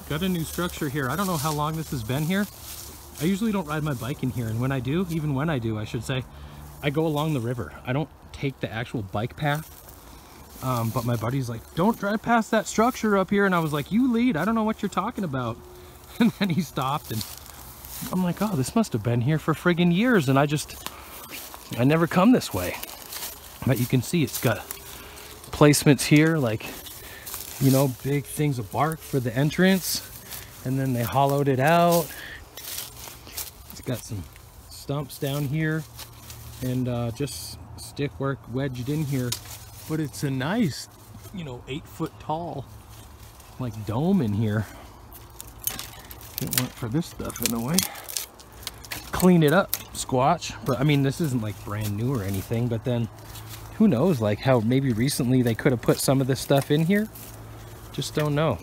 Got a new structure here. I don't know how long this has been here. I usually don't ride my bike in here, and when I do, even when I do, I should say, I go along the river. I don't take the actual bike path. But my buddy's like, don't drive past that structure up here. And I was like, you lead, I don't know what you're talking about. And then he stopped, and I'm like, oh, this must have been here for friggin' years. And I never come this way. But you can see it's got placements here, like, you know, big things of bark for the entrance. And then they hollowed it out. It's got some stumps down here and just stick work wedged in here. But it's a nice, you know, 8-foot tall, like, dome in here. Can't wait for this stuff in a way. Clean it up, Squatch. But I mean, this isn't like brand new or anything, but then who knows, like how maybe recently they could have put some of this stuff in here. Just don't know.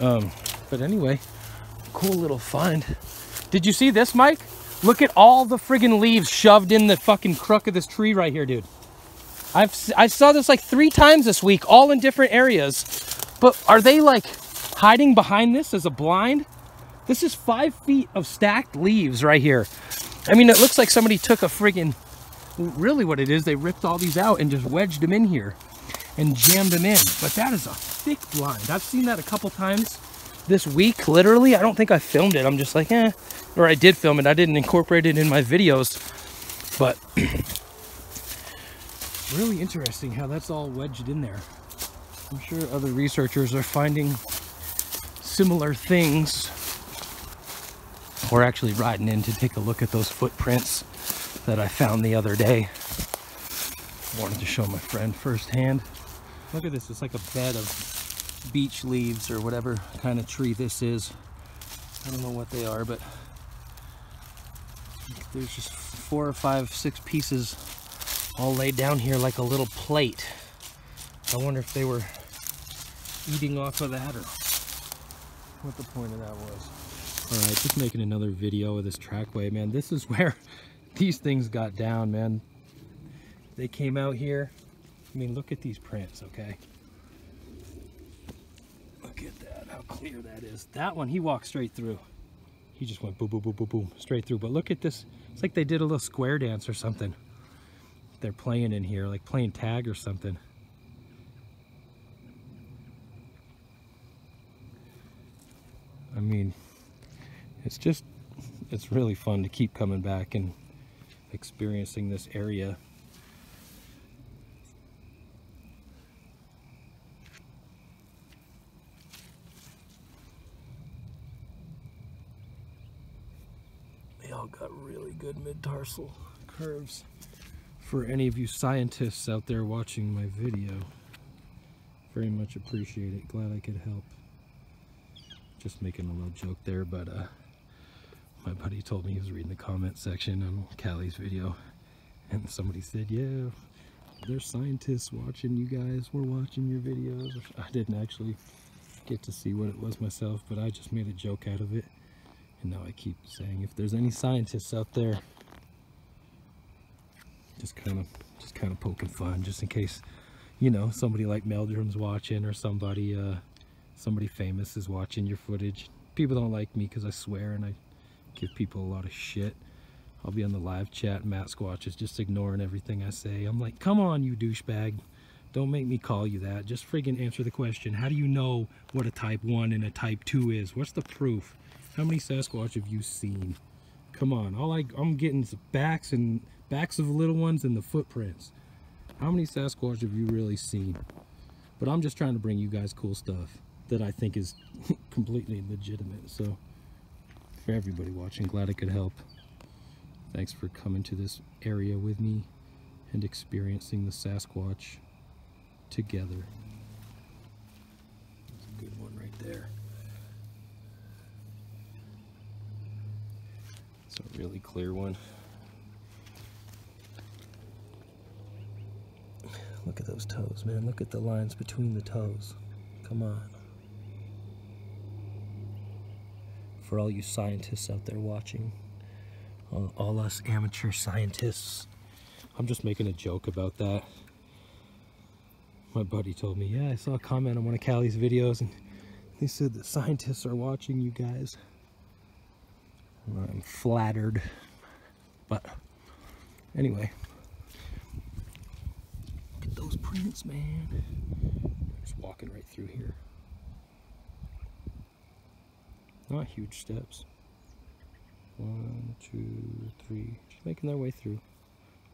But anyway, cool little find. Did you see this, Mike? Look at all the friggin' leaves shoved in the fucking crook of this tree right here, dude. I saw this like 3 times this week, all in different areas. But are they like hiding behind this as a blind? This is 5 feet of stacked leaves right here. I mean, it looks like somebody took a friggin', really what it is, they ripped all these out and just wedged them in here and jammed them in. But that is a thick blind. I've seen that a couple times this week, literally. I don't think I filmed it. I'm just like, eh. Or I did film it. I didn't incorporate it in my videos. But really interesting how that's all wedged in there. I'm sure other researchers are finding similar things. We're actually riding in to take a look at those footprints that I found the other day. Wanted to show my friend firsthand. Look at this, it's like a bed of beech leaves or whatever kind of tree this is. I don't know what they are, but there's just 4 or 5, 6 pieces all laid down here like a little plate. I wonder if they were eating off of that or what the point of that was. All right, just making another video of this trackway, man. This is where these things got down, man. They came out here. I mean, look at these prints, okay? Look at that, how clear that is. That one, he walked straight through. He just went boom, boom, boom, boom, boom, straight through. But look at this. It's like they did a little square dance or something. They're playing in here, like playing tag or something. I mean, it's really fun to keep coming back and experiencing this area. They all got really good mid-tarsal curves. For any of you scientists out there watching my video, very much appreciate it. Glad I could help. Just making a little joke there, but my buddy told me he was reading the comment section on Callie's video, and somebody said, yeah, there's scientists watching you guys. We're watching your videos. I didn't actually get to see what it was myself, but I just made a joke out of it. And now I keep saying, if there's any scientists out there, just kind of poking fun, just in case, you know, somebody like Meldrum's watching, or somebody famous is watching your footage. People don't like me because I swear and I give people a lot of shit. I'll be on the live chat, Matt Squatch is just ignoring everything I say. I'm like, come on, you douchebag. Don't make me call you that. Just friggin' answer the question. How do you know what a type 1 and a type 2 is? What's the proof? How many Sasquatch have you seen? Come on, I'm getting is backs of little ones and the footprints. How many Sasquatch have you really seen? But I'm just trying to bring you guys cool stuff that I think is completely legitimate. So for everybody watching, glad I could help. Thanks for coming to this area with me and experiencing the Sasquatch together. That's a good one right there. It's a really clear one. Look at those toes, man. Look at the lines between the toes. Come on. For all you scientists out there watching, all us amateur scientists, I'm just making a joke about that. My buddy told me, yeah, I saw a comment on one of Callie's videos and He said that scientists are watching you guys. I'm flattered. But anyway. Look at those prints, man. Just walking right through here. Not huge steps. 1, 2, 3. Just making their way through.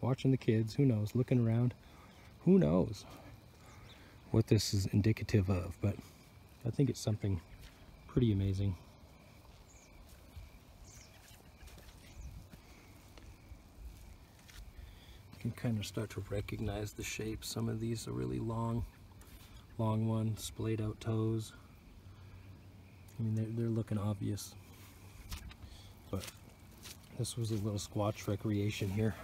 Watching the kids. Who knows? Looking around. Who knows what this is indicative of, but I think it's something pretty amazing. You can kind of start to recognize the shapes. Some of these are really long ones, splayed out toes. I mean, they're looking obvious. But this was a little Squatch recreation here.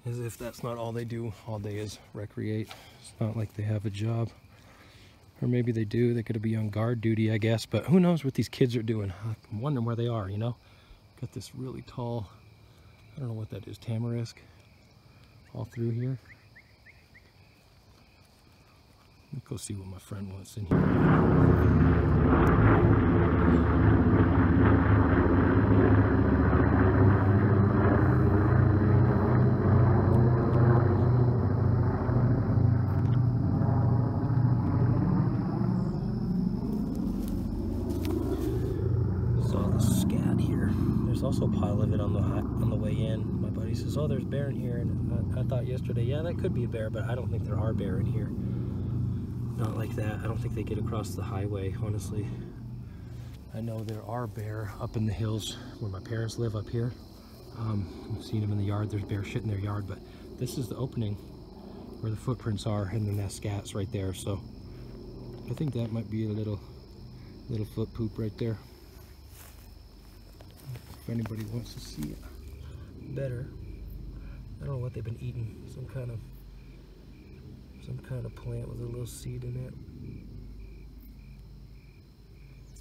As if that's not all they do all day is recreate. It's not like they have a job. Or maybe they do. They could be on guard duty, I guess. But who knows what these kids are doing. I'm wondering where they are, you know? Got this really tall, I don't know what that is, tamarisk all through here. Let's go see what my friend wants in here. Also a pile of it on the way in. My buddy says, oh, there's bear in here, and I thought yesterday, yeah, that could be a bear, but I don't think there are bear in here. Not like that. I don't think they get across the highway, honestly. I know there are bear up in the hills where my parents live up here. I've seen them in the yard. There's bear shit in their yard, but this is the opening where the footprints are, and then that scat's right there. So I think that might be a little foot poop right there. If anybody wants to see it better. I don't know what they've been eating. Some kind of plant with a little seed in it.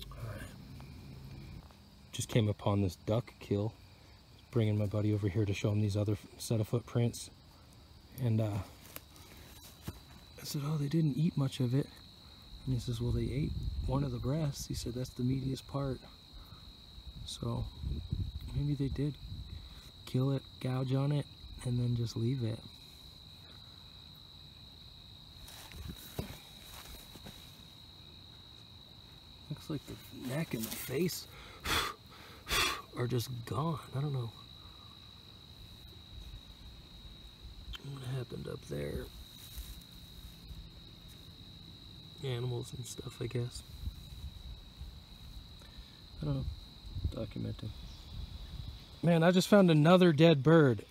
Alright. Just came upon this duck kill. Bringing my buddy over here to show him these other set of footprints. And I said, oh, they didn't eat much of it. And he says, well, they ate one of the breasts. He said, that's the meatiest part. So maybe they did kill it, gouge on it, and then just leave it. Looks like the neck and the face are just gone. I don't know what happened up there. Animals and stuff, I guess. I don't know. Documenting. Man, I just found another dead bird.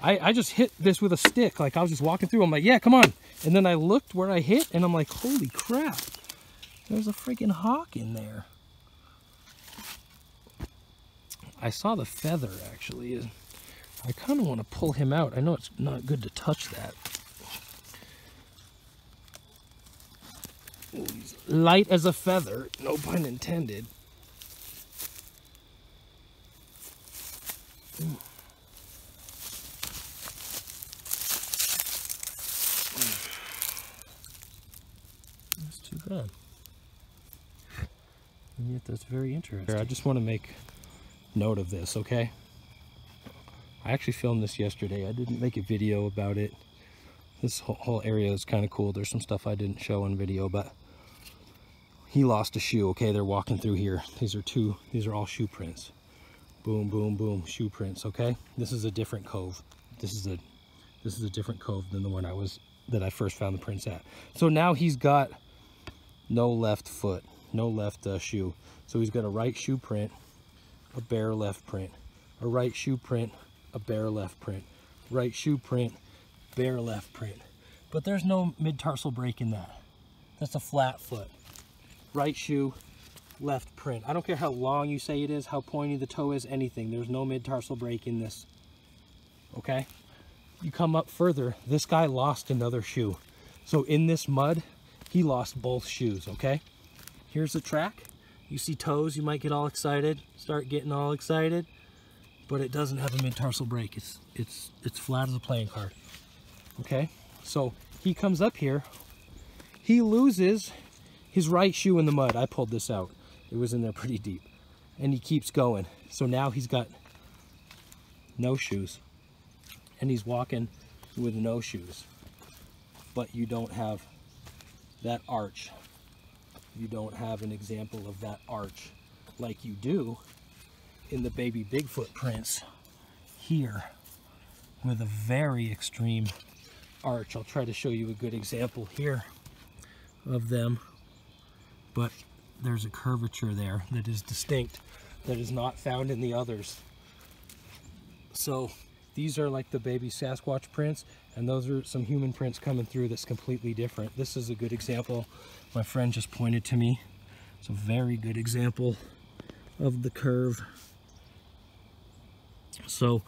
I just hit this with a stick. Like, I was just walking through. I'm like, yeah, come on. And then I looked where I hit, and I'm like, holy crap. There's a freaking hawk in there. I saw the feather, actually. I kind of want to pull him out. I know it's not good to touch that. Ooh, he's light as a feather. No pun intended. That's too bad. And yet that's very interesting. I just want to make note of this, okay? I actually filmed this yesterday. I didn't make a video about it. This whole area is kind of cool. There's some stuff I didn't show on video, but he lost a shoe, okay? They're walking through here. These are all shoe prints. Boom, boom, boom, shoe prints, okay? This is a different cove. This is a different cove than the one that I first found the prints at. So now he's got no left foot, no left shoe. So he's got a right shoe print, a bare left print, a right shoe print, a bare left print, right shoe print, bare left print. But there's no mid-tarsal break in that. That's a flat foot. Right shoe, left print. I don't care how long you say it is, how pointy the toe is, anything. There's no mid-tarsal break in this. Okay? You come up further, this guy lost another shoe. So in this mud, he lost both shoes, okay? Here's the track. You see toes, you might get all excited, start getting all excited, but it doesn't have a mid-tarsal break. It's flat as a playing card. Okay? So he comes up here, he loses his right shoe in the mud. I pulled this out. It was in there pretty deep. And he keeps going. So now he's got no shoes. And he's walking with no shoes. But you don't have that arch. You don't have an example of that arch like you do in the baby Bigfoot prints here with a very extreme arch. I'll try to show you a good example here of them, but there's a curvature there that is distinct, that is not found in the others. So these are like the baby Sasquatch prints, and those are some human prints coming through that's completely different. This is a good example. My friend just pointed to me. It's a very good example of the curve. So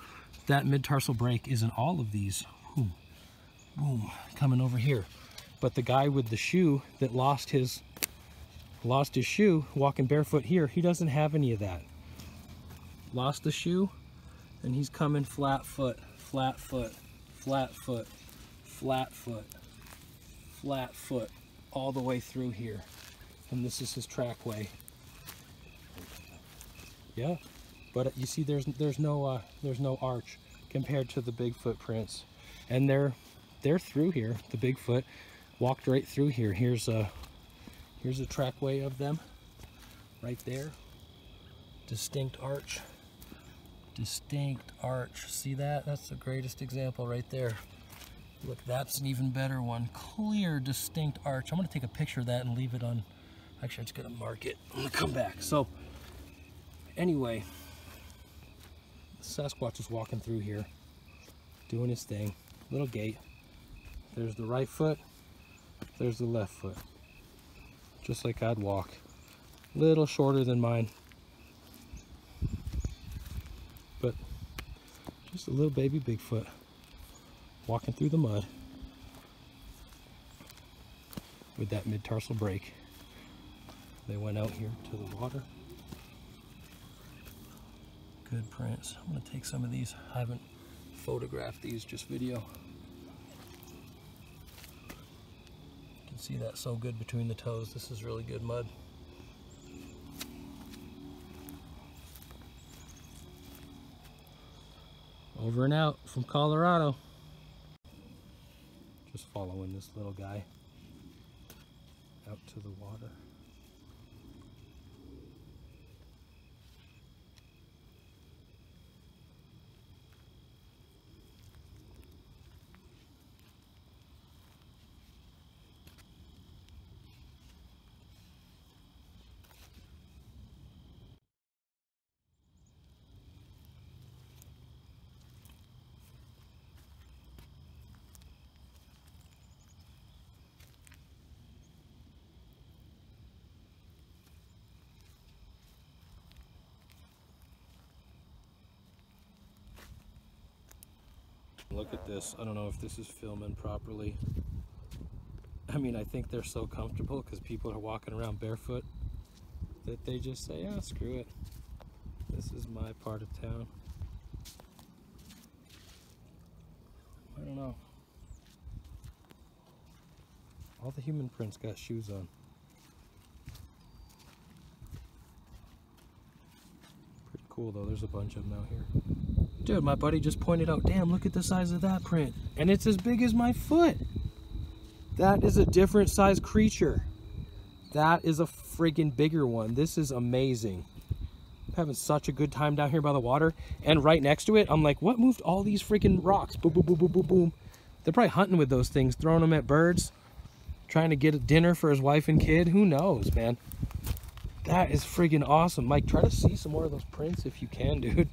that mid-tarsal break is in all of these. Boom, boom, coming over here. But the guy with the shoe that lost his shoe walking barefoot here, he doesn't have any of that. Lost the shoe, and he's coming flat foot, flat foot, flat foot, flat foot, flat foot, all the way through here. And this is his trackway. Yeah, but you see there's no arch compared to the Bigfoot prints. And they're through here. The Bigfoot walked right through here. Here's a trackway of them right there. Distinct arch. Distinct arch. See that? That's the greatest example right there. Look, that's an even better one. Clear, distinct arch. I'm going to take a picture of that and leave it on. Actually, I'm just going to mark it. I'm going to come back. So, anyway, Sasquatch is walking through here, doing his thing. Little gait. There's the right foot. There's the left foot. Just like I'd walk. Little shorter than mine. But just a little baby Bigfoot walking through the mud with that mid-tarsal break. They went out here to the water. Good prints. I'm going to take some of these. I haven't photographed these, just video. You can see that so good between the toes. This is really good mud. Over and out from Colorado. Just following this little guy out to the water. Look at this. I don't know if this is filming properly. I mean, I think they're so comfortable because people are walking around barefoot that they just say, ah, screw it. This is my part of town. I don't know. All the human prints got shoes on. Pretty cool though. There's a bunch of them out here. Dude, my buddy just pointed out, damn, look at the size of that print. And it's as big as my foot. That is a different size creature. That is a freaking bigger one. This is amazing. I'm having such a good time down here by the water. And right next to it, I'm like, what moved all these freaking rocks? Boom, boom, boom, boom, boom, boom. They're probably hunting with those things, throwing them at birds, trying to get a dinner for his wife and kid. Who knows, man? That is freaking awesome. Mike, try to see some more of those prints if you can, dude.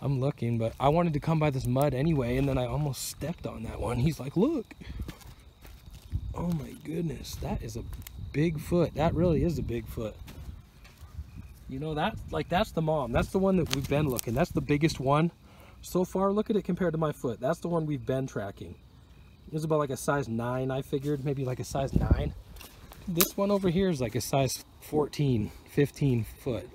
I'm looking, but I wanted to come by this mud anyway, and then I almost stepped on that one. He's like, look. Oh my goodness, that is a big foot. That really is a big foot. You know, that's the mom. That's the one that we've been looking. That's the biggest one so far. Look at it compared to my foot. That's the one we've been tracking. It was about like a size 9, I figured, maybe like a size 9. This one over here is like a size 14, 15 foot.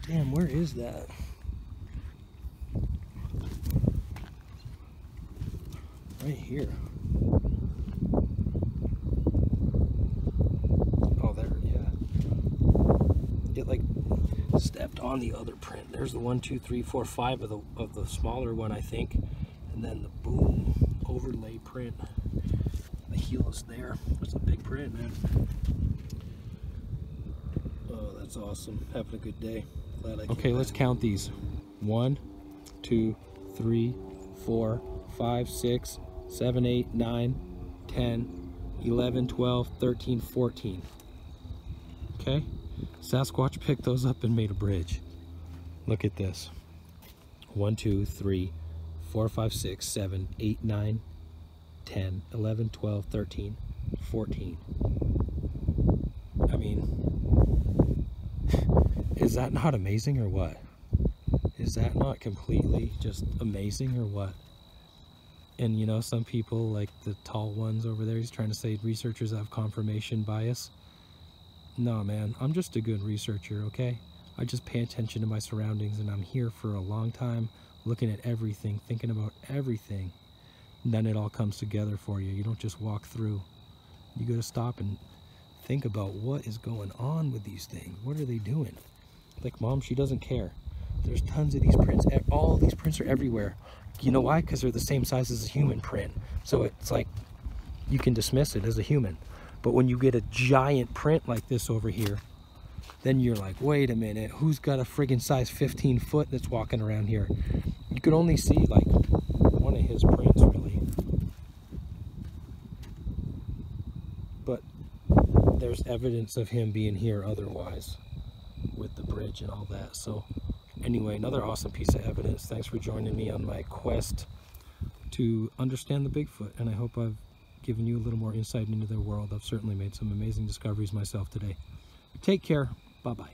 Damn, where is that? right here. Oh, there, yeah. It like stepped on the other print. There's the 1, 2, 3, 4, 5 of the smaller one, I think, and then the boom overlay print. The heel is there. That's a big print, man. Oh, that's awesome. Having a good day. Glad I okay, let's count these. 1, 2, 3, 4, 5, 6, 7, 8, 9, 10, 11, 12, 13, 14. Okay? Sasquatch picked those up and made a bridge. Look at this. 1, 2, 3, 4, 5, 6, 7, 8, 9, 10, 11, 12, 13, 14. I mean, is that not amazing or what? Is that not completely just amazing or what? And you know, some people, like the tall ones over there, he's trying to say researchers have confirmation bias. No, man, I'm just a good researcher, okay? I just pay attention to my surroundings, and I'm here for a long time, looking at everything, thinking about everything. And then it all comes together for you. You don't just walk through. You got to stop and think about what is going on with these things. What are they doing? Like, Mom, she doesn't care. There's tons of these prints. All these prints are everywhere. You know why? Because they're the same size as a human print. So it's like, you can dismiss it as a human. But when you get a giant print like this over here, then you're like, wait a minute, who's got a friggin' size 15 foot that's walking around here? You could only see like one of his prints, really. But there's evidence of him being here otherwise, with the bridge and all that. So anyway, another awesome piece of evidence. Thanks for joining me on my quest to understand the Bigfoot, and I hope I've given you a little more insight into their world. I've certainly made some amazing discoveries myself today. Take care. Bye-bye.